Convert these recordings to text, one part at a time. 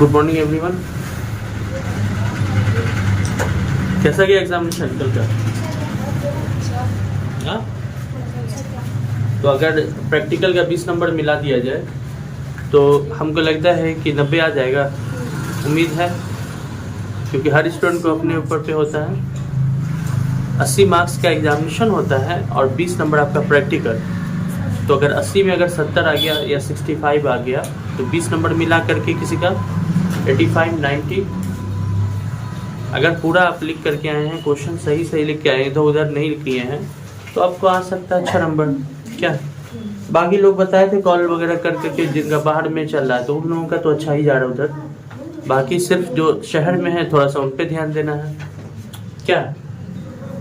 Good morning everyone. कैसा गया examination कल का? हाँ, तो अगर प्रैक्टिकल का 20 नंबर मिला दिया जाए तो हमको लगता है कि 90 आ जाएगा। उम्मीद है, क्योंकि हर स्टूडेंट को अपने ऊपर पे होता है। 80 मार्क्स का एग्जामिनेशन होता है और 20 नंबर आपका प्रैक्टिकल। तो अगर 80 में अगर 70 आ गया या 65 आ गया तो 20 नंबर मिला करके किसी का 85, 90। अगर पूरा आप लिख करके आए हैं, क्वेश्चन सही लिख के आए हैं, इधर उधर नहीं किए हैं, तो आपको आ सकता है अच्छा नंबर। क्या बाकी लोग बताए थे कॉल वगैरह कर करके जिनका बाहर में चल रहा है, तो उन लोगों का तो अच्छा ही जा रहा है उधर। बाकी सिर्फ जो शहर में है थोड़ा सा उन पर ध्यान देना है। क्या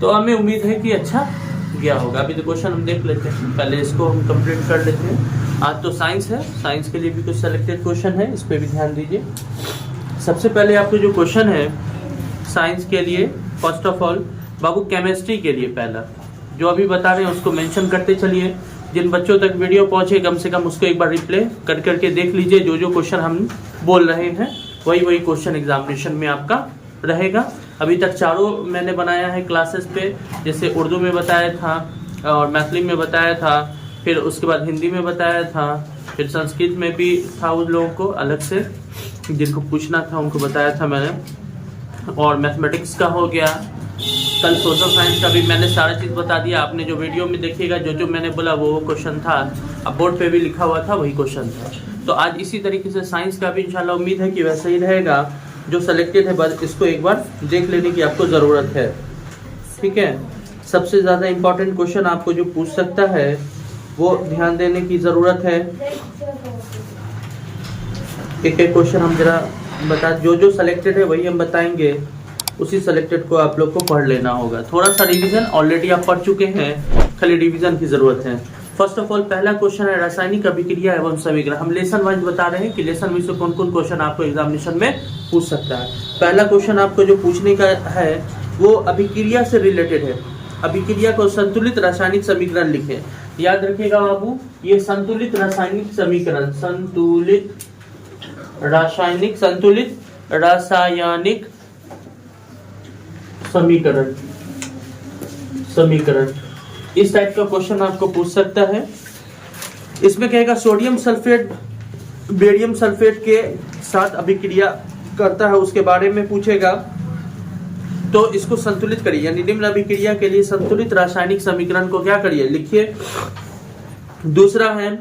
तो हमें उम्मीद है कि अच्छा गया होगा। अभी तो क्वेश्चन हम देख लेते हैं, पहले इसको हम कंप्लीट कर लेते हैं। आज तो साइंस है, साइंस के लिए भी कुछ सेलेक्टेड क्वेश्चन है, इस पर भी ध्यान दीजिए। सबसे पहले आपको जो क्वेश्चन है साइंस के लिए, first of all Babu chemistry के लिए पहला जो अभी बता रहे हैं उसको मेंशन करते चलिए। जिन बच्चों तक वीडियो पहुंचे कम से कम उसको एक बार रिप्ले कर करके देख लीजिए। जो जो क्वेश्चन हम बोल रहे हैं वही क्वेश्चन एग्जामिनेशन में आपका रहेगा। अभी तक चारों मैंने बनाया है क्लासेस पे, जैसे उर्दू में बताया था और मैथिली में बताया था, फिर उसके बाद हिंदी में बताया था, फिर संस्कृत में भी था उन लोगों को अलग से जिनको पूछना था उनको बताया था मैंने, और मैथमेटिक्स का हो गया। कल सोशल साइंस का भी मैंने सारा चीज़ बता दिया। आपने जो वीडियो में देखिएगा जो जो मैंने बोला वो क्वेश्चन था, अब बोर्ड पे भी लिखा हुआ था वही क्वेश्चन था। तो आज इसी तरीके से साइंस का भी इंशाल्लाह उम्मीद है कि वैसा ही रहेगा। जो सेलेक्टेड है बस इसको एक बार देख लेने की आपको ज़रूरत है, ठीक है। सबसे ज़्यादा इम्पोर्टेंट क्वेश्चन आपको जो पूछ सकता है वो ध्यान देने की ज़रूरत है। एक एक क्वेश्चन हम जरा बता, जो सेलेक्टेड है वही हम बताएंगे, उसी सेलेक्टेड को आप लोग को पढ़ लेना होगा। थोड़ा सा रिवीजन ऑलरेडी आप पढ़ चुके हैं, खाली रिवीजन की जरूरत है। फर्स्ट ऑफ ऑल पहला क्वेश्चन है रासायनिक अभिक्रिया एवं समीकरण। हम लेसन वाइज बता रहे हैं कि लेसन में से कौन कौन क्वेश्चन आपको एग्जामिनेशन में पूछ सकता है। पहला क्वेश्चन आपको जो पूछने का है वो अभिक्रिया से रिलेटेड है। अभिक्रिया को संतुलित रासायनिक समीकरण लिखे। याद रखिएगा बाबू, ये संतुलित रासायनिक समीकरण, संतुलित रासायनिक समीकरण इस टाइप का क्वेश्चन आपको पूछ सकता है। इसमें कहेगा सोडियम सल्फेट बेरियम सल्फेट के साथ अभिक्रिया करता है, उसके बारे में पूछेगा। तो इसको संतुलित करिए, यानी निम्न अभिक्रिया के लिए संतुलित रासायनिक समीकरण को क्या करिए, लिखिए। दूसरा है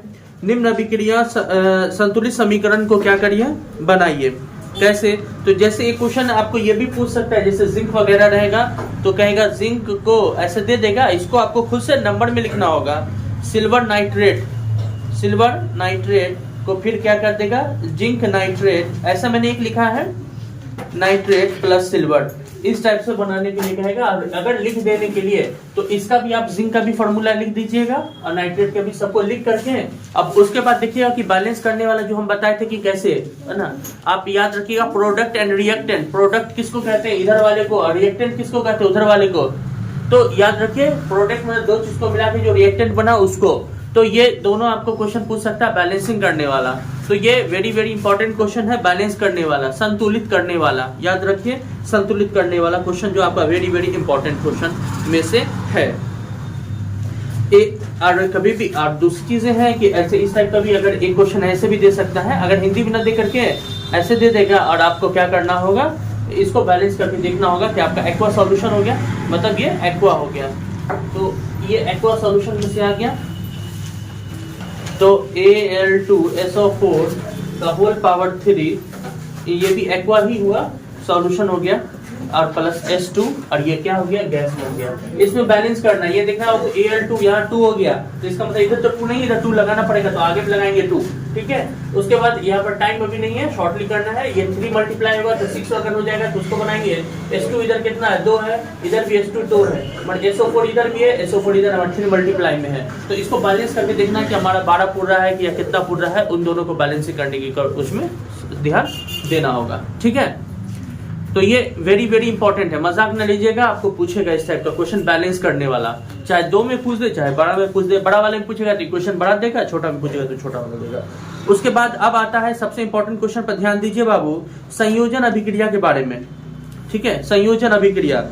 निम्न अभिक्रिया संतुलित समीकरण को क्या करिए, बनाइए। कैसे, तो जैसे एक क्वेश्चन आपको ये भी पूछ सकता है, जैसे जिंक वगैरह रहेगा तो कहेगा जिंक को ऐसे दे देगा, इसको आपको खुद से नंबर में लिखना होगा। सिल्वर नाइट्रेट को फिर क्या कर देगा, जिंक नाइट्रेट, ऐसा मैंने एक लिखा है नाइट्रेट प्लस सिल्वर, इस टाइप से बनाने के लिए कहेगा। अगर लिख देने के लिए तो इसका भी आप जिंक का भी फॉर्मूला लिख दीजिएगा और नाइट्रेट का भी सबको लिख करके। अब उसके बाद देखिएगा कि बैलेंस करने वाला जो हम बताए थे कि कैसे, है ना। आप याद रखिएगा प्रोडक्ट एंड रिएक्टेंट। प्रोडक्ट किसको कहते हैं, इधर वाले को, और रिएक्टेंट किसको कहते हैं, उधर वाले को। तो याद रखिए प्रोडक्ट में दो चीज को मिला के जो रिएक्टेंट बना उसको। तो ये दोनों आपको क्वेश्चन पूछ सकता है बैलेंसिंग करने वाला। तो ये वेरी इंपॉर्टेंट क्वेश्चन है, बैलेंस करने वाला, संतुलित करने वाला। याद रखिए संतुलित करने वाला क्वेश्चन जो आपका वेरी इंपॉर्टेंट क्वेश्चन में से है। और कभी भी और दूसरी चीजें हैं कि ऐसे इस टाइप का भी अगर एक क्वेश्चन ऐसे भी दे सकता है, अगर हिंदी भी ना दे करके ऐसे दे देगा, और आपको क्या करना होगा, इसको बैलेंस करके देखना होगा कि आपका एक्वा सॉल्यूशन हो गया, मतलब ये एक्वा हो गया। तो ये एक्वा सॉल्यूशन में से आ गया, तो Al2SO4 का होल पावर 3, ये भी एक्वा ही हुआ, सॉल्यूशन हो गया, और प्लस H2, और ये क्या हो गया, गैस हो गया। इसमें बैलेंस करना है, ये देखना होगा Al2 यहाँ 2 हो गया, तो इसका मतलब इधर तो 2 नहीं, इधर 2 लगाना पड़ेगा, तो आगे भी लगाएंगे 2, ठीक है। उसके बाद यहाँ पर टाइम अभी नहीं है, शॉर्टली करना है। ये 3 मल्टीप्लाई होगा तो 6 अगर हो जाएगा तो उसको बनाएंगे। H2 इधर कितना है, 2 है, इधर भी H2 2 है, मतलब SO4 इधर भी है, SO4 इधर 3 मल्टीप्लाई में है। तो इसको बैलेंस करके देखना कि हमारा 12 पूर रहा है कि या कितना पूर रहा है, उन दोनों को बैलेंसिंग करने की उसमें ध्यान देना होगा, ठीक है। तो ये वेरी इंपॉर्टेंट है, मजाक न लीजिएगा, आपको पूछेगा इस टाइप का क्वेश्चन बैलेंस करने वाला। चाहे 2 में पूछ दे चाहे बड़ा में पूछ दे, बड़ा वाले में पूछेगा तो क्वेश्चन बड़ा देगा, छोटा में पूछेगा तो छोटा वाला देगा। उसके बाद अब आता है सबसे इंपॉर्टेंट क्वेश्चन पर ध्यान दीजिए बाबू, संयोजन अभिक्रिया के बारे में। ठीक है, संयोजन अभिक्रिया।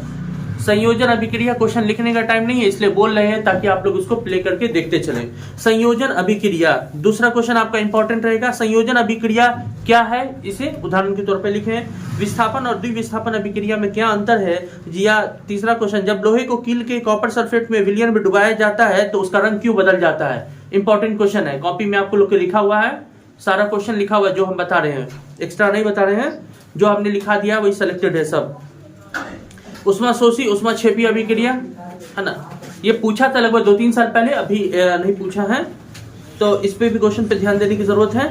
संयोजन अभिक्रिया क्वेश्चन लिखने का टाइम नहीं है इसलिए बोल रहे हैं ताकि आप लोग उसको प्ले करके देखते चले। संयोजन अभिक्रिया दूसरा क्वेश्चन आपका इंपॉर्टेंट रहेगा। संयोजन अभिक्रिया क्या है, इसे उदाहरण के तौर पे लिखें। विस्थापन और द्विविस्थापन अभिक्रिया में क्या अंतर है, या तीसरा क्वेश्चन, जब लोहे को कील के कॉपर सल्फेट में विलयन में डुबाया जाता है तो उसका रंग क्यों बदल जाता है। इंपॉर्टेंट क्वेश्चन है, कॉपी में आपको लोग के लिखा हुआ है, सारा क्वेश्चन लिखा हुआ है जो हम बता रहे हैं, एक्स्ट्रा नहीं बता रहे हैं, जो हमने लिखा दिया वही सिलेक्टेड है सब। उष्मा शोषी उष्मा क्षेपी अभिक्रिया है ना, ये पूछा था लगभग 2-3 साल पहले, अभी नहीं पूछा है, तो इस पे भी क्वेश्चन पे ध्यान देने की जरूरत है।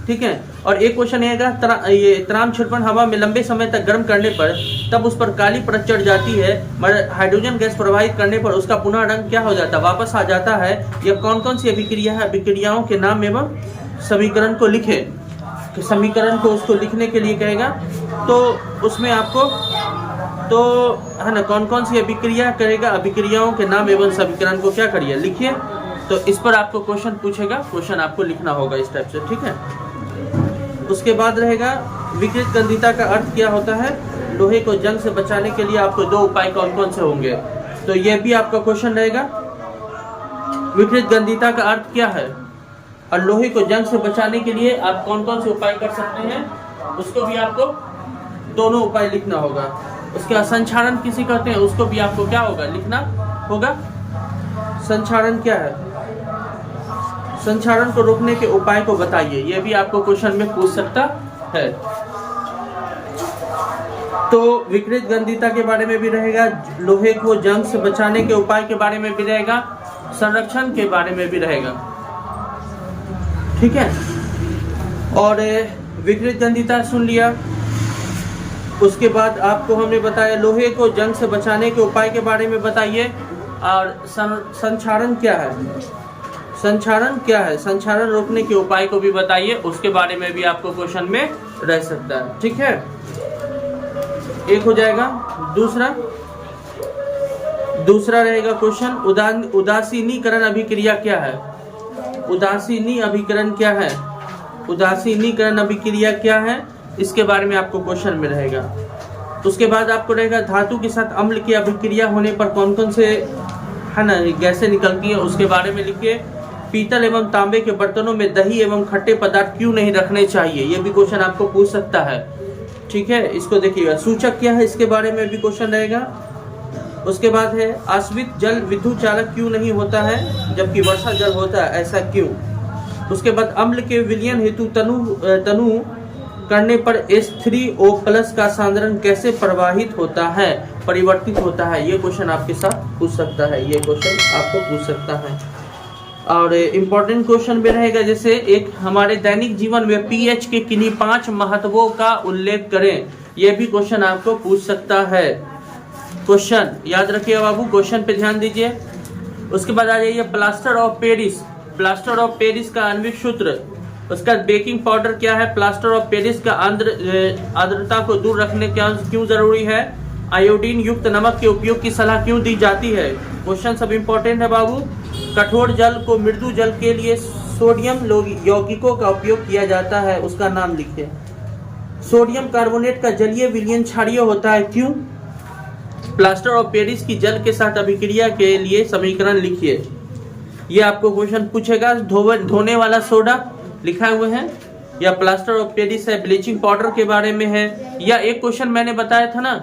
ठीक है, और एक क्वेश्चन आएगा, ये तराम छिड़पन हवा में लंबे समय तक गर्म करने पर तब उस पर काली परत चढ़ जाती है, मगर हाइड्रोजन गैस प्रवाहित करने पर उसका पुनः रंग क्या हो जाता है, वापस आ जाता है। यह कौन कौन सी अभिक्रिया है, अभिक्रियाओं के नाम एवं समीकरण को लिखे। समीकरण को उसको लिखने के लिए कहेगा, तो उसमें आपको तो है ना कौन कौन सी अभिक्रिया करेगा, अभिक्रियाओं के नाम एवं समीकरण को क्या करिए लिखिए। तो इस पर आपको क्वेश्चन पूछेगा, क्वेश्चन आपको लिखना होगा इस टाइप से। ठीक है, उसके बाद रहेगा विकृत गंधिता का अर्थ क्या होता है। लोहे को जंग से बचाने के लिए आपको 2 उपाय कौन कौन से होंगे, तो यह भी आपका क्वेश्चन रहेगा। विकृत गंधिता का अर्थ क्या है और लोहे को जंग से बचाने के लिए आप कौन कौन से उपाय कर सकते हैं, उसको भी आपको दोनों उपाय लिखना होगा। उसके बाद संक्षारण किसे कहते हैं, उसको भी आपको क्या होगा लिखना होगा। संक्षारण क्या है, संक्षारण को रोकने के उपाय को बताइए, यह भी आपको क्वेश्चन में पूछ सकता है। तो विकृत गंधिता के बारे में भी रहेगा, लोहे को जंग से बचाने के उपाय के बारे में भी रहेगा, संरक्षण के बारे में भी रहेगा। ठीक है, और विकृत गंधिता सुन लिया। उसके बाद आपको हमने बताया लोहे को जंग से बचाने के उपाय के बारे में बताइए, और संक्षारण क्या है, संक्षारण क्या है, संक्षारण रोकने के उपाय को भी बताइए, उसके बारे में भी आपको क्वेश्चन में रह सकता है। ठीक है, एक हो जाएगा। दूसरा रहेगा क्वेश्चन, उदासीनीकरण अभिक्रिया क्या है। उदासीनी अभिकरण क्या है, उदासीनीकरण अभिक्रिया क्या है, इसके बारे में आपको क्वेश्चन में रहेगा। उसके बाद आपको रहेगा धातु के साथ अम्ल की अभिक्रिया होने पर कौन कौन से है ना गैसें निकलती है, उसके बारे में लिखिए। पीतल एवं तांबे के बर्तनों में दही एवं खट्टे पदार्थ क्यों नहीं रखने चाहिए, ये भी क्वेश्चन आपको पूछ सकता है। ठीक है, इसको देखिएगा। सूचक क्या है, इसके बारे में भी क्वेश्चन रहेगा। उसके बाद है आश्रित जल विद्युत चालक क्यों नहीं होता है जबकि वर्षा जल होता है, ऐसा क्यों। उसके बाद अम्ल के विलयन हेतु तनु करने पर H3O+ का सांद्रण कैसे प्रवाहित होता है, परिवर्तित होता है, ये क्वेश्चन आपके साथ पूछ सकता है, ये क्वेश्चन आपको पूछ सकता है। और इम्पोर्टेंट क्वेश्चन भी रहेगा, जैसे एक हमारे दैनिक जीवन में pH के किन्हीं 5 महत्वों का उल्लेख करें, यह भी क्वेश्चन आपको पूछ सकता है। क्वेश्चन याद रखिए बाबू, क्वेश्चन पे ध्यान दीजिए। उसके बाद आ जाइए plaster of Paris. Plaster of Paris का आणविक सूत्र। उसका बेकिंग पाउडर क्या है, प्लास्टर ऑफ पेरिस का आर्द्रता को दूर रखने क्यों जरूरी है, आयोडीन युक्त नमक के उपयोग की सलाह क्यों दी जाती है। क्वेश्चन सब इंपॉर्टेंट है बाबू। कठोर जल को मृदु जल के लिए सोडियम यौगिकों का उपयोग किया जाता है, उसका नाम लिखिए। सोडियम कार्बोनेट का जलीय विलयन क्षारीय होता है, क्यों। प्लास्टर ऑफ पेरिस की जल के साथ अभिक्रिया के लिए समीकरण लिखिए, ये आपको क्वेश्चन पूछेगा। धोने वाला सोडा लिखा हुए हैं, या प्लास्टर ऑफ पेरिस है, ब्लीचिंग पाउडर के बारे में है, या एक क्वेश्चन मैंने बताया था ना,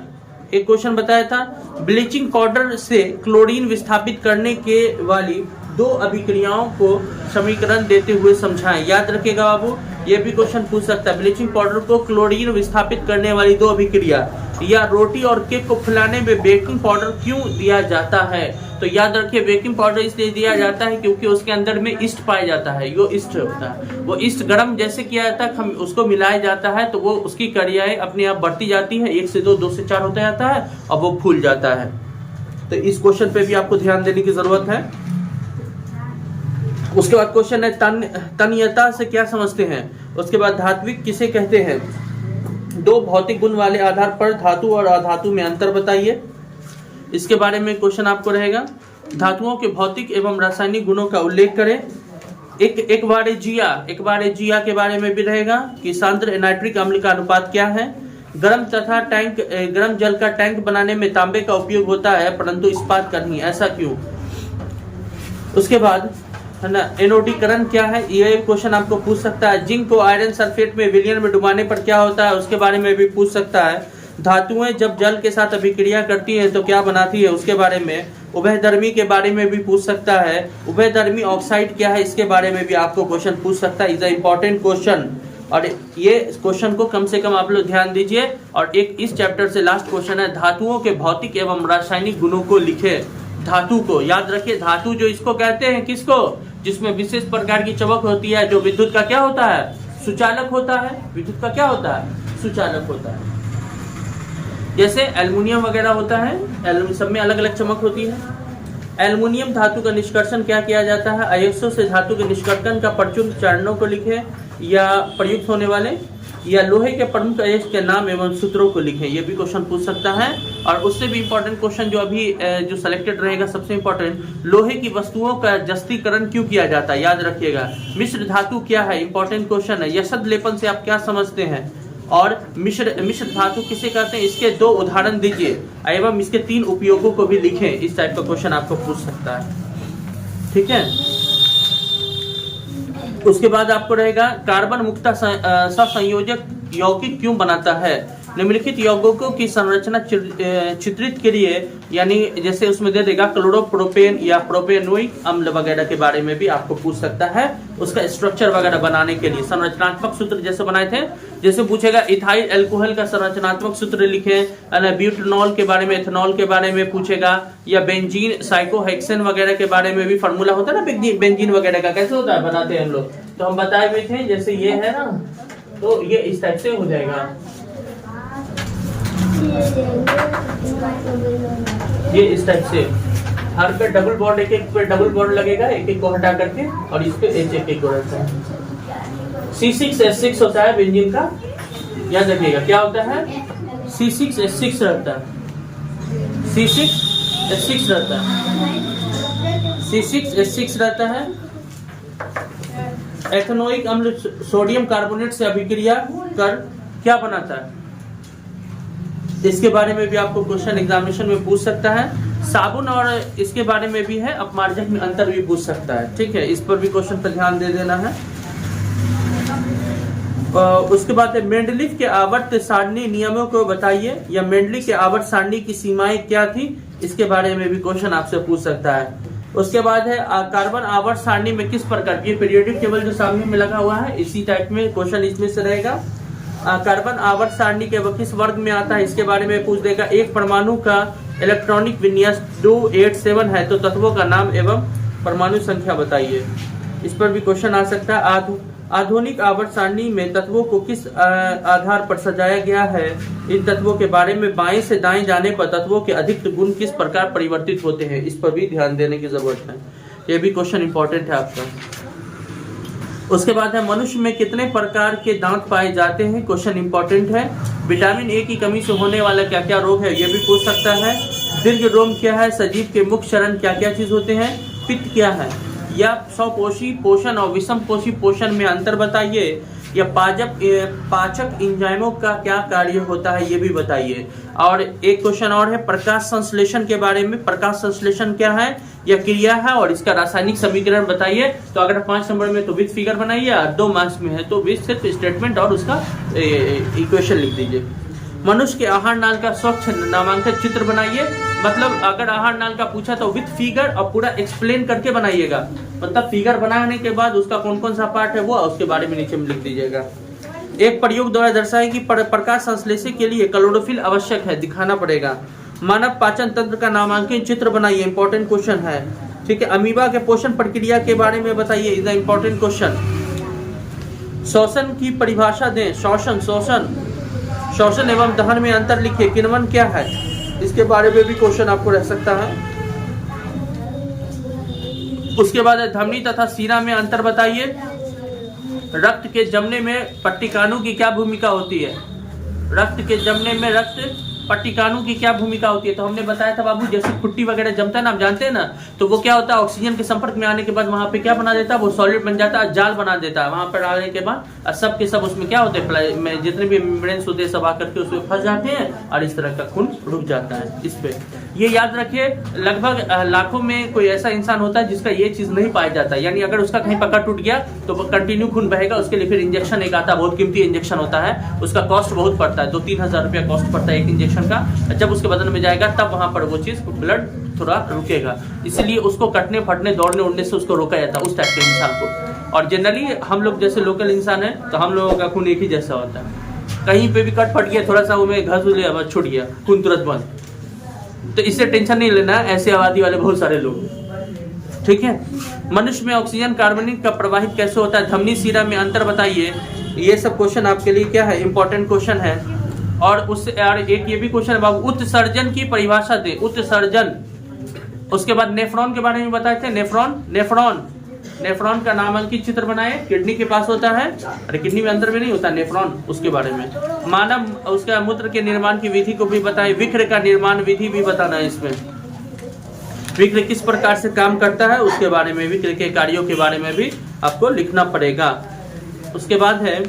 एक क्वेश्चन बताया था ब्लीचिंग पाउडर से क्लोरीन विस्थापित करने के वाली 2 अभिक्रियाओं को समीकरण देते हुए समझाएं। याद रखिएगा बाबू, ये भी क्वेश्चन पूछ सकता है। ब्लीचिंग पाउडर को क्लोरीन विस्थापित करने वाली 2 अभिक्रिया, या रोटी और केक को फुलाने में बेकिंग पाउडर क्यों दिया जाता है। तो याद रखिए बेकिंग पाउडर इसलिए दिया जाता है क्योंकि उसके अंदर में ईस्ट पाया जाता है, वो ईस्ट होता है, वो ईस्ट गर्म जैसे किया जाता है, हम उसको मिलाया जाता है तो वो उसकी क्रियाएं अपने आप बढ़ती जाती है, 1 से 2, 2 से 4 होता जाता है और वो फूल जाता है। तो इस क्वेश्चन पे भी आपको ध्यान देने की जरूरत है। उसके बाद क्वेश्चन है तन्यता से क्या समझते हैं। उसके बाद धात्विक किसे कहते हैं। 2 भौतिक गुण वाले आधार पर धातु और अधातु में अंतर बताइए। इसके बारे में क्वेश्चन आपको रहेगा। धातुओं के भौतिक एवं रासायनिक गुणों का उल्लेख करें। एक बार जिया के बारे में भी रहेगा कि सांद्र नाइट्रिक अम्ल का अनुपात क्या है। गर्म जल का टैंक बनाने में तांबे का उपयोग होता है परंतु इस्पात का नहीं, ऐसा क्यों। उसके बाद है ना एनोडीकरण क्या है, ये क्वेश्चन आपको पूछ सकता है। जिंक को आयरन सल्फेट में विलयन में डुबाने पर क्या होता है, उसके बारे में भी पूछ सकता है। धातुएं जब जल के साथ अभिक्रिया करती है तो क्या बनाती है, उसके बारे में। उभयधर्मी के बारे में भी पूछ सकता है। उभयधर्मी ऑक्साइड क्या है, इसके बारे में भी आपको क्वेश्चन पूछ सकता है। इज अ इम्पोर्टेंट क्वेश्चन, और ये क्वेश्चन को कम से कम आप लोग ध्यान दीजिए। और एक इस चैप्टर से लास्ट क्वेश्चन है, धातुओं के भौतिक एवं रासायनिक गुणों को लिखे। धातु को याद रखिए, धातु जो इसको कहते हैं किसको, जिसमें विशेष प्रकार की चमक होती है, जो विद्युत का क्या होता है, सुचालक होता है। विद्युत का क्या होता है, सुचालक होता है। जैसे एल्युमिनियम वगैरह होता है, सब में अलग अलग चमक होती है। एल्युमिनियम धातु का निष्कर्षण क्या किया जाता है, अयस्कों से धातु के निष्कर्षण का प्रचुर चरणों को लिखे या प्रयुक्त होने वाले, या लोहे के प्रमुख अयस्क के नाम एवं सूत्रों को लिखें। ये भी क्वेश्चन पूछ सकता है। और उससे भी इंपॉर्टेंट क्वेश्चन जो अभी जो सिलेक्टेड रहेगा सबसे इंपॉर्टेंट, लोहे की वस्तुओं का जस्तीकरण क्यों किया जाता है, याद रखिएगा। मिश्र धातु क्या है, इंपॉर्टेंट क्वेश्चन है। यशद लेपन से आप क्या समझते हैं, और मिश्र धातु किसे कहते हैं, इसके 2 उदाहरण दीजिए एवं इसके 3 उपयोगों को भी लिखें। इस टाइप का क्वेश्चन आपको पूछ सकता है, ठीक है। उसके बाद आपको रहेगा कार्बन मुक्त सहसंयोजक यौगिक क्यों बनाता है। निम्नलिखित यौगिकों की संरचना चित्रित के लिए, यानी जैसे उसमें दे देगा क्लोरोप्रोपेन या प्रोपेनोइक अम्ल वगैरह के बारे में भी आपको पूछ सकता है। उसका स्ट्रक्चर वगैरह बनाने के लिए संरचनात्मक सूत्र जैसे बनाए थे, जैसे पूछेगा इथाइल अल्कोहल का संरचनात्मक सूत्र लिखे, ब्यूटेनॉल के बारे में, एथेनॉल के बारे में पूछेगा, या बेंजीन साइक्लोहेक्सेन वगैरह के बारे में भी फार्मूला होता है ना, बेंजीन वगैरह का कैसे होता है बताते हैं हम लोग, तो हम बताए हुए थे। जैसे ये है ना, तो ये इस टाइप से हो जाएगा, ये इस टाइप से। हर पे डबल बॉन्ड, एक पे डबल बॉन्ड लगेगा, एक को हटा करके, और इस पे एक को रखता है। C6H6 होता है बेंजीन का, याद रखिएगा क्या होता है, C6H6 रहता है, C6H6 रहता है, C6H6 रहता है। एथेनोइक अम्ल सोडियम कार्बोनेट से अभिक्रिया कर क्या बनाता है, इसके बारे में भी आपको क्वेश्चन एग्जामिनेशन में पूछ सकता है। साबुन और इसके बारे में भी है, अपमार्जक में अंतर भी पूछ सकता है, ठीक है। इस पर भी क्वेश्चन पर ध्यान दे देना है। उसके बाद मेंडलीफ के आवर्त सारणी नियमों को बताइए, या मेंडलीफ के आवर्त सारणी की सीमाएं क्या थी, इसके बारे में भी क्वेश्चन आपसे पूछ सकता है। उसके बाद है कार्बन आवर्त सारणी में किस प्रकार, ये पीरियोडिक टेबल जो सामने में लगा हुआ है, इसी टाइप में क्वेश्चन इसमें से रहेगा। कार्बन आवर्त सारणी के किस वर्ग में आता है, इसके बारे में पूछ देगा। एक परमाणु का इलेक्ट्रॉनिक विन्यास 287 है तो तत्वों का नाम एवं परमाणु संख्या बताइए, इस पर भी क्वेश्चन आ सकता है। आधुनिक आवर्त सारणी में तत्वों को किस आधार पर सजाया गया है, इन तत्वों के बारे में। बाएं से दाएं जाने पर तत्वों के अधिक गुण किस प्रकार परिवर्तित होते हैं, इस पर भी ध्यान देने की जरूरत है। ये भी क्वेश्चन इंपॉर्टेंट है आपका। उसके बाद है मनुष्य में कितने प्रकार के दांत पाए जाते हैं, क्वेश्चन इंपॉर्टेंट है। विटामिन ए की कमी से होने वाला क्या क्या रोग है, ये भी पूछ सकता है। दीर्घ रोम क्या है, सजीव के मुख्य चरण क्या क्या चीज होते हैं, पित्त क्या है, या स्वपोषी पोषण और विषम पोषी पोषण में अंतर बताइए, या पाचक एंजाइमों का क्या कार्य होता है, ये भी बताइए। और एक क्वेश्चन और है प्रकाश संश्लेषण के बारे में, प्रकाश संश्लेषण क्या है या क्रिया है, और इसका रासायनिक समीकरण बताइए। तो अगर 5 नंबर में तो विथ फिगर बनाइए, और 2 मार्क्स में है तो विथ सिर्फ स्टेटमेंट और उसका इक्वेशन लिख दीजिए। मनुष्य के आहार नाल का स्वच्छ नामांकित चित्र बनाइए, मतलब अगर आहार नाल का पूछा तो विथ फिगर और पूरा एक्सप्लेन करके बनाइएगा, मतलब फिगर बनाने के बाद उसका कौन कौन सा पार्ट है वो उसके बारे में नीचे में लिख दीजिएगा। एक प्रयोग द्वारा दर्शाए कि प्रकाश संश्लेषण के लिए क्लोरोफिल आवश्यक है, दिखाना पड़ेगा। मानव पाचन तंत्र का नामांकित चित्र बनाइए, इंपॉर्टेंट क्वेश्चन है, ठीक है। अमीबा के पोषण प्रक्रिया के बारे में बताइए, इज द इंपॉर्टेंट क्वेश्चन। श्वसन की परिभाषा दें, श्वसन एवं दहन में अंतर लिखिए, किण्वन क्या है, इसके बारे में भी क्वेश्चन आपको रह सकता है। उसके बाद धमनी तथा सीरा में अंतर बताइए। रक्त के जमने में पट्टिकाणु की क्या भूमिका होती है, रक्त के जमने में रक्त पट्टिकाणु की क्या भूमिका होती है? तो हमने बताया था बाबू, जैसे खुट्टी वगैरह जमता है ना, आप जानते हैं ना, तो वो क्या होता है, ऑक्सीजन के संपर्क में आने के बाद वहां पे क्या बना देता है, वो सॉलिड बन जाता है, जाल बना देता है। वहां पर आने के बाद सब के सब उसमें क्या होते हैं, जितने भी मेम्ब्रेन्स होते हैं सब आकर के उसमें फंस जाते हैं और इस तरह का खून रुक जाता है। इस पे ये याद रखिए, लगभग लाखों में कोई ऐसा इंसान होता है जिसका ये चीज नहीं पाया जाता, यानी अगर उसका कहीं पकड़ टूट गया तो वो कंटिन्यू खून बहेगा। उसके लिए फिर इंजेक्शन एक आता है, बहुत कीमती इंजेक्शन होता है, उसका कॉस्ट बहुत पड़ता है, 2-3 हजार रुपया कॉस्ट पड़ता है एक इंजेक्शन का। जब उसके बदन में जाएगा तब वहां पर वो चीज ब्लड थोड़ा रुकेगा, इसलिए उसको कटने फटने दौड़ने उड़ने से उसको रोका जाता है, उस टाइप के इंसान को। और जनरली हम लोग जैसे लोकल इंसान है तो हम लोगों का खून एक ही जैसा होता है, कहीं पे भी कट फट गया, थोड़ा सा उन्हें घस लिया, छूट गया, खून तुरंत बंद। तो इससे टेंशन नहीं लेना, ऐसे आबादी वाले बहुत सारे लोग, ठीक है। मनुष्य में ऑक्सीजन कार्बनिक का प्रवाहित कैसे होता है, धमनी सीरा में अंतर बताइए। ये सब क्वेश्चन आपके लिए क्या है, इंपॉर्टेंट क्वेश्चन है। और उससे एक ये भी क्वेश्चन है बाबू, उत्सर्जन की परिभाषा दे, उत्सर्जन। उसके बाद नेफ्रॉन के बारे में बताए थे, नेफ्रॉन का नामांकित चित्र बनाए, किडनी के पास होता है, अरे किडनी में अंदर में नहीं होता नेफ्रॉन, उसके बारे में। मानव उसका मूत्र के निर्माण की विधि को भी बताए, विक्र का निर्माण विधि भी बताना है इसमें, विक्र किस प्रकार से काम करता है उसके बारे में, विक्र के कार्यों के बारे में भी आपको लिखना पड़ेगा। उसके बाद है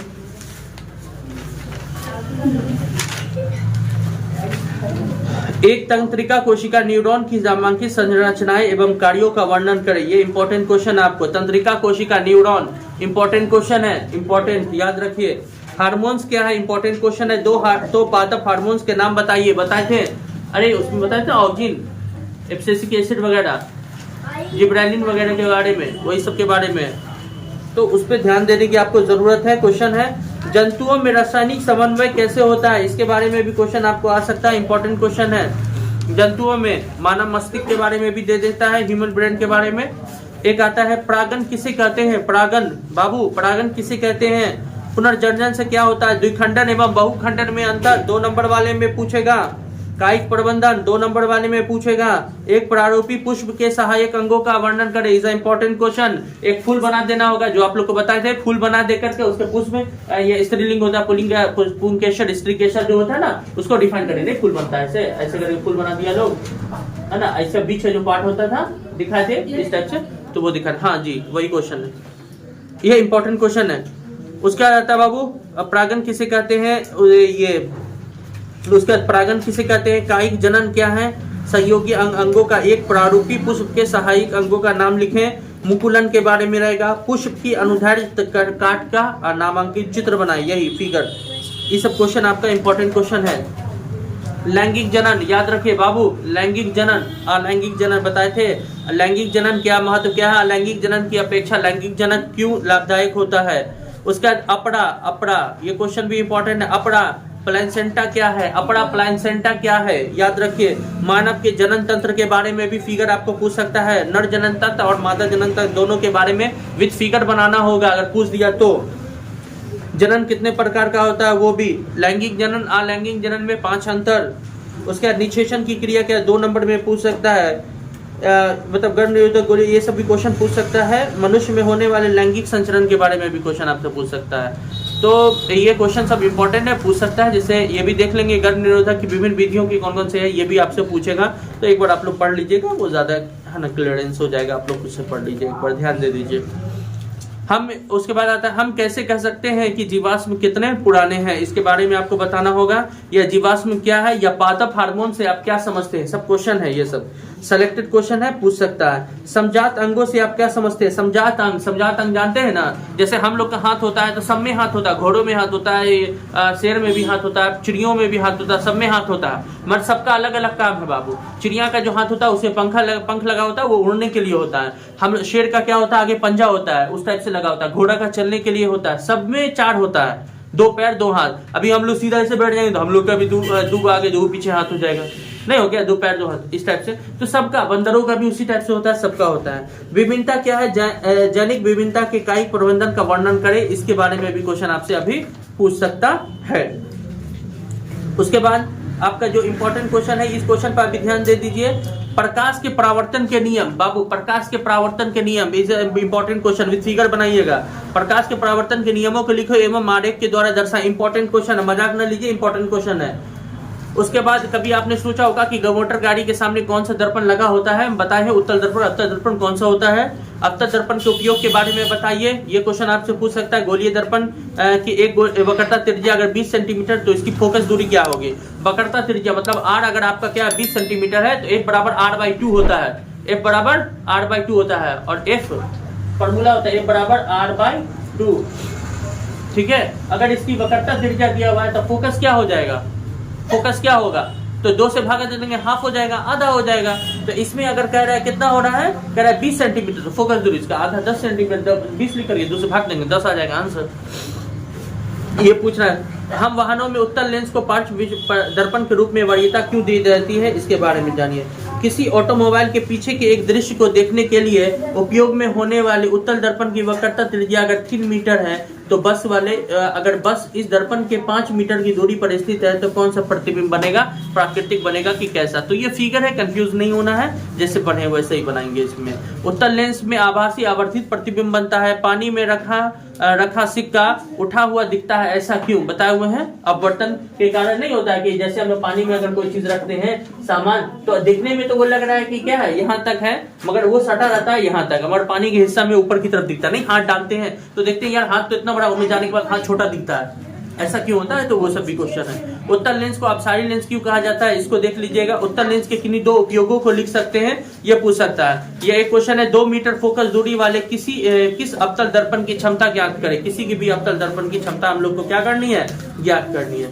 एक तंत्रिका कोशिका न्यूरॉन की नामांकित संरचनाएं एवं कार्यों का वर्णन करें। ये इंपॉर्टेंट क्वेश्चन है आपको, तंत्रिका कोशिका न्यूरॉन इंपॉर्टेंट क्वेश्चन है, इंपॉर्टेंट याद रखिए। हार्मोन्स क्या है, इंपॉर्टेंट क्वेश्चन है। दो पादप हार्मोन्स के नाम बताइए, बताए थे, अरे उसमें बताए थे ऑक्सिन, एब्सिसिक एसिड वगैरह, जिब्रेलिन वगैरह के बारे में, वही सब के बारे में, तो उस पर ध्यान देने की आपको जरूरत है। क्वेश्चन है जंतुओं में रासायनिक समन्वय कैसे होता है, इसके बारे में भी क्वेश्चन आपको आ सकता है, इंपॉर्टेंट क्वेश्चन है। जंतुओं में मानव मस्तिष्क के बारे में भी दे देता है, ह्यूमन ब्रेन के बारे में। एक आता है परागन किसे कहते हैं, परागन बाबू, परागन किसे कहते हैं। पुनर्जनन से क्या होता है, द्विखंडन एवं बहुखंडन में अंतर, 2 नंबर वाले में पूछेगा। कायिक प्रबंधन 2 नंबर वाले में पूछेगा। एक प्रारूपी पुष्प के सहायक अंगों का वर्णन करें, इज इंपॉर्टेंट क्वेश्चन। एक फूल बना देना होगा, जो आप लोग को बताए थे, फूल बना दे करके उसके पुष्प में ये स्त्रीलिंग होता है, पुंकेसर स्त्रीकेसर जो होता है ना, उसको डिफाइन करें। नहीं फूल बनता है ऐसे ऐसे करके फूल बना दिया लोग, है ना, ऐसे बीच में जो पार्ट होता था दिखाए थे इस टाइप से, तो वो दिखा, हाँ जी वही क्वेश्चन है, ये इंपॉर्टेंट क्वेश्चन है। उसका रहता है बाबू, परागन किसे कहते हैं, ये उसका परागन किसे कहते हैं। कायिक जनन क्या है, सहयोगी अंगों का एक प्रारूपी पुष्प के सहायक अंगों का नाम लिखें। मुकुलन के बारे में रहेगा, पुष्प की अनुदैर्ध्य काट का नामांकित चित्र बनाए, यही फिगर। ये सब क्वेश्चन आपका इंपॉर्टेंट क्वेश्चन है। लैंगिक जनन याद रखिए बाबू, लैंगिक जनन, अलैंगिक जनन बताए थे। लैंगिक जनन क्या महत्व क्या है, अलैंगिक जनन की अपेक्षा लैंगिक जनन क्यों लाभदायक होता है। उसके बाद अपड़ा, ये क्वेश्चन भी इंपॉर्टेंट है। अपड़ा प्लासेंटा क्या है, अपड़ा प्लासेंटा क्या है, याद रखिए। मानव के जनन तंत्र के बारे में भी फिगर आपको पूछ सकता है, नर जनन तंत्र और मादा जनन तंत्र दोनों के बारे में विद फिगर बनाना होगा अगर पूछ दिया तो। जनन कितने प्रकार का होता है वो भी, लैंगिक जनन अलैंगिक जनन में 5 अंतर। उसके बाद निषेचन की क्रिया क्या 2 नंबर में पूछ सकता है, मतलब गर्भ निरोधक गोली, ये सब भी क्वेश्चन पूछ सकता है। मनुष्य में होने वाले लैंगिक संचरण के बारे में भी क्वेश्चन आपसे पूछ सकता है। तो ये क्वेश्चन सब इंपॉर्टेंट है, पूछ सकता है। जैसे ये भी देख लेंगे गर्भ निरोधक की विभिन्न विधियों की कौन कौन से है, ये भी आपसे पूछेगा, तो एक बार आप लोग पढ़ लीजिएगा, वो ज्यादा है ना क्लियरेंस हो जाएगा, आप लोग उससे पढ़ लीजिए, एक बार ध्यान दे दीजिए। हम उसके बाद आता है, हम कैसे कह सकते हैं कि जीवाश्म कितने पुराने हैं, इसके बारे में आपको बताना होगा। या जीवाश्म क्या है, या पादप हार्मोन से आप क्या समझते हैं, सब क्वेश्चन है, ये सब सेलेक्टेड क्वेश्चन है, पूछ सकता है। समजात अंगों से आप क्या समझते हैं, समजात अंग जानते हैं ना, जैसे हम लोग का हाथ होता है तो सब में हाथ होता है, घोड़ों में हाथ होता है, शेर में भी हाथ होता है, चिड़ियों में भी हाथ होता है, सब में हाथ होता है, मगर सबका अलग अलग काम है बाबू। चिड़िया का जो हाथ होता है उसमें पंख लगा होता है, वो उड़ने के लिए होता है। हम शेर का क्या होता है, आगे पंजा होता है, उस टाइप से लगा होता है। घोड़ा का चलने के लिए होता है, सब में 4 होता है, 2 पैर 2 हाथ। अभी हम लोग सीधा ऐसे बैठ जाएंगे तो हम लोग का भी 2 आगे 2 पीछे हाथ हो जाएगा, नहीं हो गया, 2 पैर 2 हाथ, इस टाइप से। तो सबका, बंदरों का भी उसी टाइप से होता है, सबका होता है। विभिन्नता क्या है, जैनिक विभिन्नता के कायिक प्रबंधन का वर्णन करें, इसके बारे में भी क्वेश्चन आपसे अभी पूछ सकता है। उसके बाद आपका जो इंपॉर्टेंट क्वेश्चन है, इस क्वेश्चन पर भी ध्यान दे दीजिए। प्रकाश के परावर्तन के नियम बाबू, प्रकाश के परावर्तन के नियम is important question, with figure बनाइएगा। प्रकाश के परावर्तन के नियमों को लिखो एवं आरेख के द्वारा दर्शाएं, इंपॉर्टेंट क्वेश्चन है, मजाक न लीजिए, इंपॉर्टेंट क्वेश्चन है। उसके बाद कभी आपने सोचा होगा कि मोटर गाड़ी के सामने कौन सा दर्पण लगा होता है, बताए हैं उत्तल दर्पण, अवतल दर्पण कौन सा होता है। अवतल दर्पण के उपयोग के बारे में बताइए, ये क्वेश्चन आपसे पूछ सकता है। गोलीय दर्पण की एक वक्रता त्रिज्या अगर 20 सेंटीमीटर तो इसकी फोकस दूरी क्या होगी। वक्रता त्रिज्या मतलब r अगर आपका क्या 20 सेंटीमीटर है तो f बराबर r/2 होता है, f बराबर r/2 होता है, और f फॉर्मूला होता है f बराबर r/2। ठीक है, अगर इसकी वक्रता त्रिज्या दिया हुआ है तो फोकस क्या हो जाएगा, फोकस क्या होगा, तो 2 से भागा दे देंगे, हाफ हो जाएगा, आधा हो जाएगा। तो इसमें अगर कह रहा है कितना हो रहा है, कह रहा है 20 सेंटीमीटर, तो फोकस दूरी इसका आधा 10 सेंटीमीटर, 20 लिख करिए, 2 से भाग देंगे 10 आ जाएगा आंसर। ये पूछना है हम वाहनों में उत्तल लेंस को पार्श्व दर्पण के रूप में वरीयता क्यों दी जाती है, इसके बारे में जानिए। किसी ऑटोमोबाइल के पीछे के एक दृश्य को देखने के लिए उपयोग में होने वाले उत्तल दर्पण की वक्रता त्रिज्या अगर 3 मीटर है तो बस वाले अगर बस इस दर्पण के 5 मीटर की दूरी पर स्थित है तो कौन सा प्रतिबिंब बनेगा, प्राकृतिक बनेगा कि कैसा। तो ये फिगर है, कंफ्यूज नहीं होना है, जैसे पढ़े वैसे ही बनाएंगे। इसमें उत्तल लेंस में आभासी आवर्धित प्रतिबिंब बनता है, पानी में रखा सिक्का उठा हुआ दिखता है, ऐसा क्यों, बताए हुए हैं। अपवर्तन के कारण नहीं होता है कि जैसे हम पानी में अगर कोई चीज रखते हैं सामान, तो दिखने में तो वो लग रहा है कि क्या है यहाँ तक है, मगर वो सटा रहता है यहाँ तक, हमारे पानी के हिस्सा में ऊपर की तरफ दिखता नहीं। हाथ डालते हैं तो देखते हैं यार हाथ तो इतना बड़ा में जाने के बाद हाथ छोटा दिखता है, ऐसा क्यों होता है, तो वो सब भी क्वेश्चन है। उत्तल लेंस को अपसारी लेंस क्यों कहा जाता है, इसको देख लीजिएगा। उत्तल लेंस के किन्हीं 2 उपयोगों को लिख सकते हैं, ये पूछ सकता है। ये एक क्वेश्चन है, 2 मीटर फोकस दूरी वाले किस अवतल दर्पण की क्षमता ज्ञात करें। किसी की भी अवतल दर्पण की क्षमता हम लोग को क्या करनी है, ज्ञात करनी है।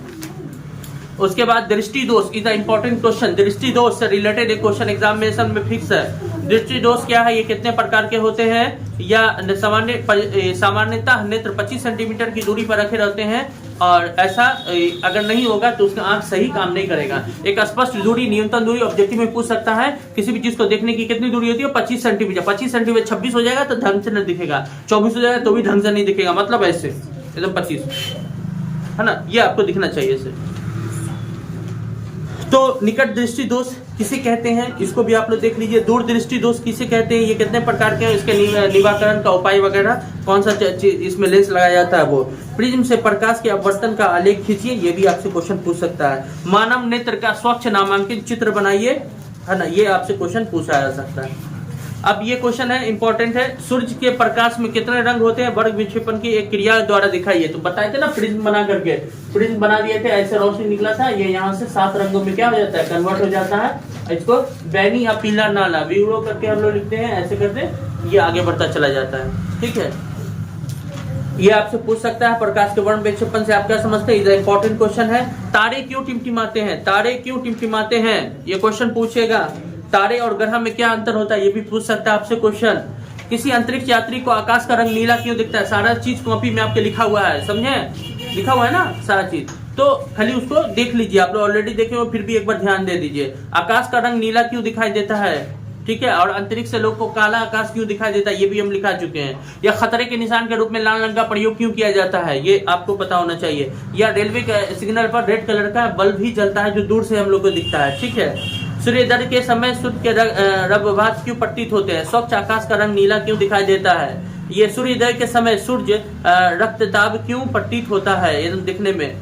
उसके बाद दृष्टि दोष इज द इंपॉर्टेंट क्वेश्चन। दृष्टि दोष से रिलेटेड एक क्वेश्चन एग्जामिनेशन में फिक्स है। दृष्टि दोष क्या है, ये कितने प्रकार के होते हैं, या सामान्यतः नेत्र 25 सेंटीमीटर की दूरी पर रखे रहते हैं, और ऐसा अगर नहीं होगा तो उसका आंख सही काम नहीं करेगा। एक स्पष्ट दूरी, न्यूनतम दूरी ऑब्जेक्टिव में पूछ सकता है, किसी भी चीज को देखने की कितनी दूरी होती है, 25 सेंटीमीटर। 25 सेंटीमीटर 26 हो जाएगा तो ढंग से नहीं दिखेगा, 24 हो जाएगा तो भी ढंग से नहीं दिखेगा, मतलब ऐसे एकदम 25 है ना, ये आपको दिखना चाहिए ऐसे। तो निकट दृष्टि दोष किसे कहते हैं, इसको भी आप लोग देख लीजिए। दूर दृष्टि दोष किसे कहते हैं, ये कितने प्रकार के हैं, इसके निवारण का उपाय वगैरह, कौन सा इसमें लेंस लगाया जाता है वो। प्रिज्म से प्रकाश के अपवर्तन का आलेख खींचिए, ये भी आपसे क्वेश्चन पूछ सकता है। मानव नेत्र का स्वच्छ नामांकित चित्र बनाइए, है ना, ये आपसे क्वेश्चन पूछा जा सकता है। अब ये क्वेश्चन है, इंपॉर्टेंट है, सूर्य के प्रकाश में कितने रंग होते हैं, वर्ग विक्षेपण की एक क्रिया द्वारा दिखाइए। तो बताए थे ना, प्रिज्म बना करके, प्रिज्म बना दिए थे, ऐसे रोशनी निकला था, ये यहाँ से 7 रंगों में क्या हो जाता है, कन्वर्ट हो जाता है। इसको बैनी या पीला नाला विवो करके हम लोग लिखते हैं, ऐसे करते ये आगे बढ़ता चला जाता है। ठीक है, ये आपसे पूछ सकता है, प्रकाश के वर्ण विक्षेपण से आप क्या समझते हैं, ये इंपॉर्टेंट क्वेश्चन है। तारे क्यों टिमटिमाते हैं, तारे क्यों टिमटिमाते हैं, ये क्वेश्चन पूछेगा। तारे और ग्रह में क्या अंतर होता है, ये भी पूछ सकता है आपसे क्वेश्चन। किसी अंतरिक्ष यात्री को आकाश का रंग नीला क्यों दिखता है, सारा चीज कॉपी में आपके लिखा हुआ है, समझे, लिखा हुआ है ना सारा चीज, तो खाली उसको देख लीजिए, आप लोग ऑलरेडी देखे हो, फिर भी एक बार ध्यान दे दीजिए। आकाश का रंग नीला क्यों दिखाई देता है, ठीक है, और अंतरिक्ष से लोग को काला आकाश क्यों दिखाई देता है, ये भी हम लिखा चुके हैं। या खतरे के निशान के रूप में लाल रंग का प्रयोग क्यों किया जाता है, ये आपको पता होना चाहिए। या रेलवे के सिग्नल पर रेड कलर का बल्ब भी जलता है जो दूर से हम लोग को दिखता है। ठीक है, सूर्योदय के समय सूर्य के रंग क्यों प्रतीत होते हैं, स्वच्छ आकाश का रंग नीला क्यों दिखाई देता है। ये सूर्योदय के समय सूर्य रक्तताप क्यों प्रतीत होता है, एकदम दिखने में।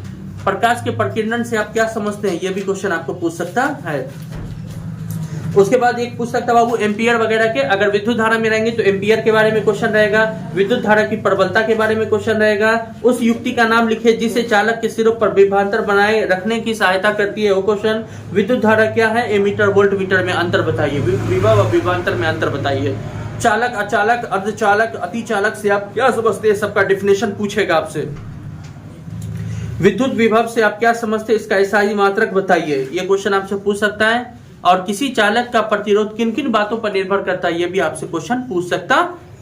प्रकाश के प्रकीर्णन से आप क्या समझते हैं, ये भी क्वेश्चन आपको पूछ सकता है। उसके बाद एक पूछ सकता बाबू एम्पियर वगैरह के, अगर विद्युत धारा में रहेंगे तो एम्पियर के बारे में क्वेश्चन रहेगा, विद्युत धारा की प्रबलता के बारे में क्वेश्चन रहेगा। उस युक्ति का नाम लिखे जिसे चालक के सिरों पर विभवांतर बनाए रखने की सहायता करती है, वो क्वेश्चन। विद्युत धारा क्या है, एमीटर वोल्ट मीटर में अंतर बताइए, विभव और विभवांतर में अंतर बताइए। चालक, अचालक, अर्धचालक, अतिचालक से आप क्या समझते हैं, सबका डिफिनेशन पूछेगा आपसे। विद्युत विभव से आप क्या समझते हैं, इसका एसआई मात्रक बताइए, ये क्वेश्चन आपसे पूछ सकता है। और किसी चालक का प्रतिरोध किन किन बातों पर निर्भर करता है, ये भी आपसे क्वेश्चन पूछ सकता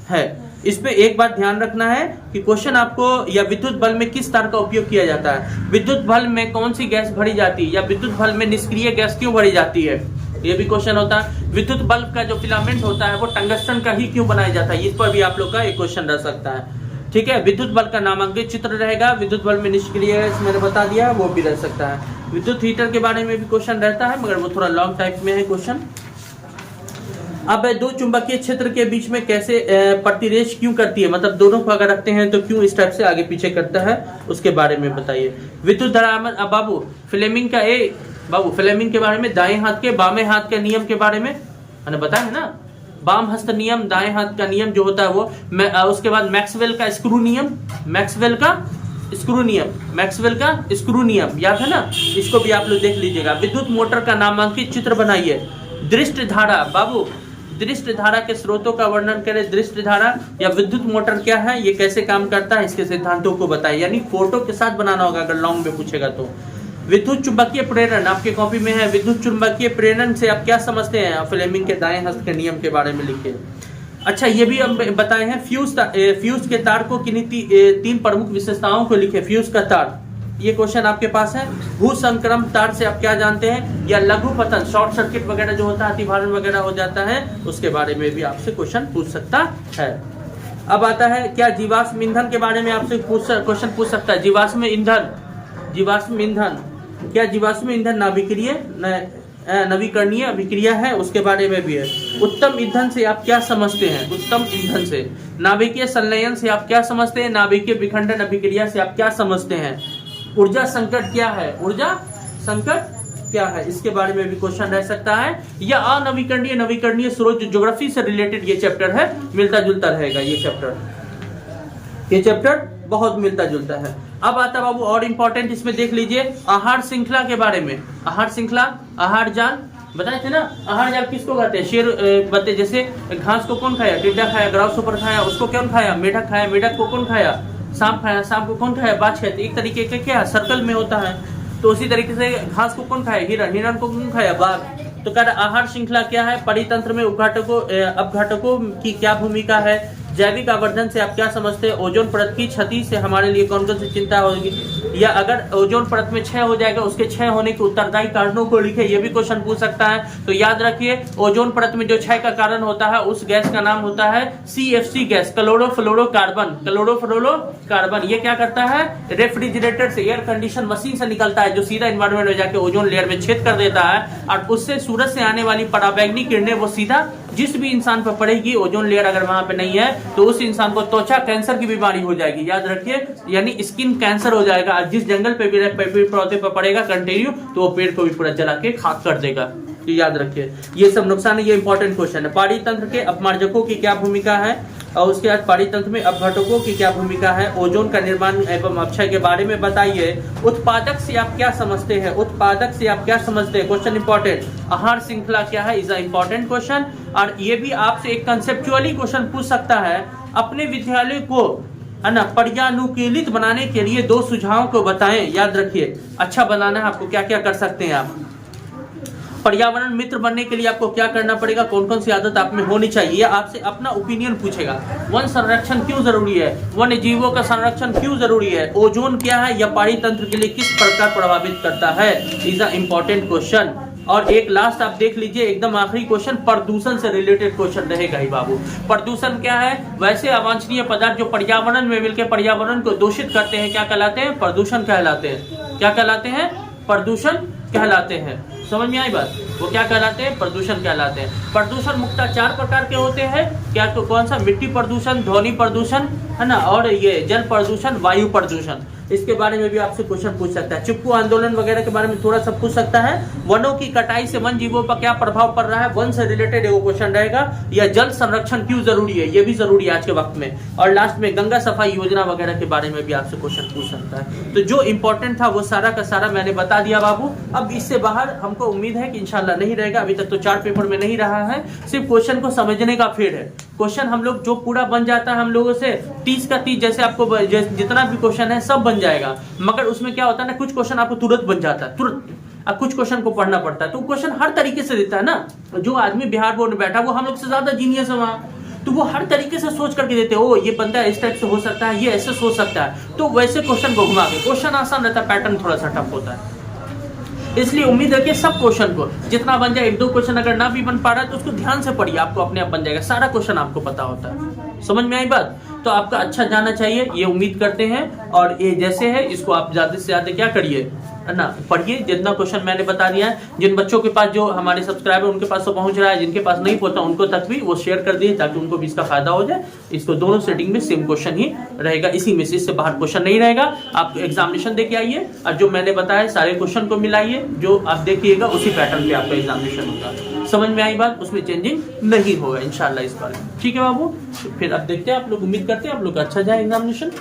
है। इसमें एक बात ध्यान रखना है कि क्वेश्चन आपको, या विद्युत बल्ब में किस तार का उपयोग किया जाता है, विद्युत बल्ब में कौन सी गैस भरी जाती है, या विद्युत बल्ब में निष्क्रिय गैस क्यों भरी जाती है, ये भी क्वेश्चन होता है। विद्युत बल्ब का जो फिलामेंट होता है वो टंगस्टन का ही क्यों बनाया जाता है, इस पर भी आप लोग का एक क्वेश्चन रह सकता है। ठीक है, विद्युत बल्ब का नामांकित चित्र रहेगा, विद्युत बल्ब में निष्क्रिय गैस मैंने बता दिया, वो भी रह सकता है। विद्युत हीटर के बारे में भी क्वेश्चन रहता है, मगर वो थोड़ा लॉन्ग टाइप में है क्वेश्चन। अब दो चुंबकीय क्षेत्र के बीच में कैसे प्रतिरेच क्यों करती है, मतलब दोनों को अगर रखते हैं तो क्यों इस टाइप से आगे पीछे करता है, उसके बारे में बताइए। विद्युत धारा, अब बाबू फ्लेमिंग का बाबू फ्लेमिंग के बारे में, दाएं हाथ के बामें हाथ के नियम के बारे में मैंने बताया है ना, बाम हस्त नियम, दाएं हाथ का नियम जो होता है वो। उसके बाद मैक्सवेल का स्क्रू नियम, मैक्सवेल का स्क्रू नियम, मैक्सवेल का स्क्रू नियम याद है ना, इसको भी आप लोग देख लीजिएगा। विद्युत मोटर का नामांकित चित्र बनाइए। दृष्ट धारा, बाबू दृष्ट धारा के स्रोतों का वर्णन करें। दृष्ट धारा या विद्युत मोटर क्या है, ये कैसे काम करता है, इसके सिद्धांतों को बताइए। यानी फोटो के साथ बनाना होगा अगर लॉन्ग में पूछेगा तो। विद्युत चुंबकीय प्रेरण आपके कॉपी में है। विद्युत चुंबकीय प्रेरण से आप क्या समझते हैं, फ्लेमिंग के दाएं हस्त के नियम के बारे में लिखे। अच्छा ये भी हम बताए हैं। फ्यूज के तार को किन्हीं 3 प्रमुख विशेषताओं को लिखे। फ्यूज का तार, ये क्वेश्चन आपके पास है। भू संक्रम तार से आप क्या जानते हैं, या लघु पतन शॉर्ट सर्किट वगैरह जो होता है, अतिभारण वगैरह हो जाता है, उसके बारे में भी आपसे क्वेश्चन पूछ सकता है। अब आता है क्या जीवाश्म ईंधन के बारे में आपसे क्वेश्चन पूछ सकता है। जीवाश्म ईंधन, जीवाश्म ईंधन क्या जीवाश्म ईंधन नाभिकीय नवीकरणीय अभिक्रिया है, उसके बारे में भी है। उत्तम ईंधन से आप क्या समझते हैं, उत्तम ईंधन से। नाभिकीय संलयन से आप क्या समझते हैं, नाभिकीय विखंडन अभिक्रिया से आप क्या समझते हैं। ऊर्जा संकट क्या है, ऊर्जा संकट क्या है, इसके बारे में भी क्वेश्चन रह सकता है। या अनवीकरणीय नवीकरणीय स्रोत, ज्योग्राफी से रिलेटेड ये चैप्टर है, मिलता जुलता रहेगा ये चैप्टर बहुत मिलता जुलता है। अब आता बाबू और इंपॉर्टेंट, इसमें देख लीजिए आहार श्रृंखला के बारे में। आहार श्रृंखला, आहार जाल बताए थे ना। आहार जाल किसको कहते हैं, शेर बते, जैसे घास को कौन खाया, टिड्डा खाया, ग्राउस ऊपर खाया, उसको कौन खाया, मेढक खाया, मेढक को कौन खाया, सांप खाया, सांप को कौन खाया, बाज खाया। एक तरीके का क्या सर्कल में होता है, तो उसी तरीके से घास को कौन खाया, हिरण, हिरण को कौन खाया, बाघ। तो कह रहा आहार श्रृंखला क्या है, परितंत्र में अपघटकों की क्या भूमिका है, जैविक आवर्धन से आप क्या समझते हैं, ओजोन परत की क्षति से हमारे लिए कौन कौन सी चिंता होगी, या अगर ओजोन परत में क्षय हो जाएगा उसके क्षय होने के उत्तरदायी कारणों को लिखे, ये भी क्वेश्चन पूछ सकता है। तो याद रखिए ओजोन परत में जो क्षय का कारण होता है उस गैस का नाम होता है CFC गैस, क्लोरोफ्लोरोकार्बन। क्लोरोफ्लोरोकार्बन ये क्या करता है, रेफ्रिजरेटर से, एयर कंडीशन मशीन से निकलता है, जो सीधा एनवायरमेंट में जाके ओजोन लेयर में छेद कर देता है, और उससे सूरज से आने वाली पराबैंगनी किरणें वो सीधा जिस भी इंसान पर पड़ेगी, ओजोन लेयर अगर वहां पे नहीं है तो उस इंसान को त्वचा कैंसर की बीमारी हो जाएगी, याद रखिए, यानी स्किन कैंसर हो जाएगा। जिस जंगल पे भी पेड़ पौधे पर पड़ेगा कंटिन्यू, तो वो पेड़ को भी पूरा जला के खाक कर देगा। तो याद रखिए ये सब नुकसान है, ये इंपॉर्टेंट क्वेश्चन है। पारितंत्र के अपमार्जकों की क्या भूमिका है, और उसके बाद पारितंत्र में अपघटकों की क्या भूमिका है, ओजोन का निर्माण एवं अपक्षय के बारे में बताइए। उत्पादक से आप क्या समझते हैं, उत्पादक से आप क्या समझते हैं, क्वेश्चन इंपॉर्टेंट। आहार श्रृंखला क्या है, इज अ इंपॉर्टेंट क्वेश्चन। और ये भी आपसे एक कंसेप्चुअली क्वेश्चन पूछ सकता है, अपने विद्यालय को है ना पर्यानुकूलित बनाने के लिए 2 सुझावों को बताएं। याद रखिए अच्छा बनाना है आपको, क्या क्या कर सकते हैं आप। पर्यावरण मित्र बनने के लिए आपको क्या करना पड़ेगा, कौन कौन सी आदत आप में होनी चाहिए, या आपसे अपना ओपिनियन पूछेगा। वन संरक्षण क्यों जरूरी है, वन्य जीवों का संरक्षण क्यों जरूरी है, ओजोन क्या है, या पारितंत्र के लिए किस प्रकार प्रभावित करता है, इज अ इंपॉर्टेंट क्वेश्चन। और एक लास्ट आप देख लीजिए, एकदम आखिरी क्वेश्चन, प्रदूषण से रिलेटेड क्वेश्चन रहेगा ही बाबू। प्रदूषण क्या है, वैसे अवांछनीय पदार्थ जो पर्यावरण में मिलकर पर्यावरण को दूषित करते हैं, क्या कहलाते हैं, प्रदूषण कहलाते हैं। क्या कहलाते हैं, प्रदूषण कहलाते हैं। समझ में आई बात, वो क्या कहलाते हैं, प्रदूषण कहलाते हैं। प्रदूषण मुख्यतः 4 प्रकार के होते हैं, क्या तो कौन सा, मिट्टी प्रदूषण, ध्वनि प्रदूषण है ना, और ये जल प्रदूषण, वायु प्रदूषण। इसके बारे में भी आपसे क्वेश्चन पूछ सकता है। चिपकू आंदोलन वगैरह के बारे में थोड़ा सा पूछ सकता है। वनों की कटाई से वन जीवों पर क्या प्रभाव पड़ रहा है, वन से रिलेटेड एगो क्वेश्चन रहेगा। या जल संरक्षण क्यों जरूरी है, ये भी जरूरी है आज के वक्त में। और लास्ट में गंगा सफाई योजना वगैरह के बारे में भी आपसे क्वेश्चन पूछ सकता है। तो जो इंपॉर्टेंट था वो सारा का सारा मैंने बता दिया बाबू। अब इससे बाहर हमको उम्मीद है कि इंशाल्लाह नहीं रहेगा, अभी तक तो 4 पेपर में नहीं रहा है, सिर्फ क्वेश्चन को समझने का फेर है। क्वेश्चन हम लोग जो पूरा बन जाता है हम लोगों से 30 का 30, जैसे आपको जितना भी क्वेश्चन है सब बन जाएगा, मगर उसमें क्या होता है ना, कुछ क्वेश्चन आपको तुरंत बन जाता है, तुरंत। अब कुछ क्वेश्चन को पढ़ना पड़ता है, तो क्वेश्चन हर तरीके से देता है ना। जो आदमी बिहार बोर्ड में बैठा वो हम लोग से ज्यादा जीनियस है वहाँ, तो वो हर तरीके से सोच करके देते हो, ये बंदा इस टाइप से हो सकता है, ये ऐसे सोच सकता है, तो वैसे क्वेश्चन को घुमा के। क्वेश्चन आसान रहता है, पैटर्न थोड़ा सा टफ होता है, इसलिए उम्मीद है कि सब क्वेश्चन को जितना बन जाए, 1-2 क्वेश्चन अगर ना भी बन पा रहा है तो उसको ध्यान से पढ़िए, आपको अपने आप बन जाएगा। सारा क्वेश्चन आपको पता होता है, समझ में आई बात। तो आपका अच्छा जाना चाहिए, ये उम्मीद करते हैं। और ये जैसे है इसको आप ज्यादा से ज्यादा क्या करिए, है ना, पढ़िए। जितना क्वेश्चन मैंने बता दिया है, जिन बच्चों के पास, जो हमारे सब्सक्राइबर उनके पास तो पहुंच रहा है, जिनके पास नहीं पहुंचा उनको तक भी वो शेयर कर दिए ताकि उनको भी इसका फायदा हो जाए। इसको दोनों सेटिंग में सेम क्वेश्चन ही रहेगा, इसी में से, इससे बाहर क्वेश्चन नहीं रहेगा। आप एग्जामिनेशन देके आइए और जो मैंने बताया सारे क्वेश्चन को मिलाइए, जो आप देखिएगा उसी पैटर्न पे आपका एग्जामिनेशन होगा। समझ में आई बात? उसमें चेंजिंग नहीं होगा इंशाल्लाह इस बार। ठीक है बाबू, फिर अब देखते हैं आप लोग, उम्मीद करते हैं आप लोग अच्छा जाए एग्जामिनेशन।